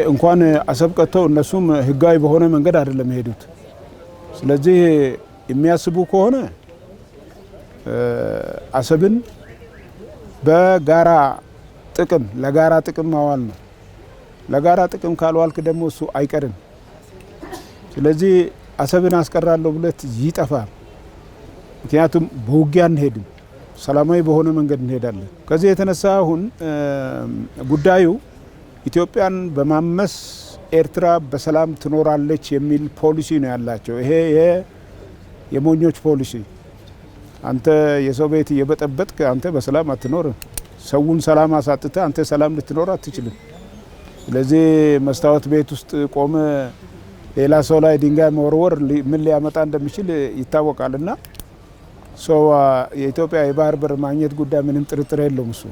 እንኳን አሰብ ቀጥተው እነሱም ህጋዊ በሆነ መንገድ አይደለም የሄዱት። ስለዚህ የሚያስቡ ከሆነ አሰብን በጋራ ጥቅም ለጋራ ጥቅም ማዋል ነው። ለጋራ ጥቅም ካልዋልክ ደግሞ እሱ አይቀርም። ስለዚህ አሰብን አስቀራለሁ ብለት ይጠፋል። ምክንያቱም በውጊያ እንሄድም ሰላማዊ በሆነ መንገድ እንሄዳለን። ከዚህ የተነሳ አሁን ጉዳዩ ኢትዮጵያን በማመስ ኤርትራ በሰላም ትኖራለች የሚል ፖሊሲ ነው ያላቸው። ይሄ የሞኞች ፖሊሲ። አንተ የሰው ቤት እየበጠበጥክ አንተ በሰላም አትኖርም። ሰውን ሰላም አሳጥተ አንተ ሰላም ልትኖር አትችልም። ስለዚህ መስታወት ቤት ውስጥ ቆመ ሌላ ሰው ላይ ድንጋይ መወርወር ምን ሊያመጣ እንደሚችል ይታወቃልና የኢትዮጵያ የባህር በር ማግኘት ጉዳይ ምንም ጥርጥር የለውም እሱ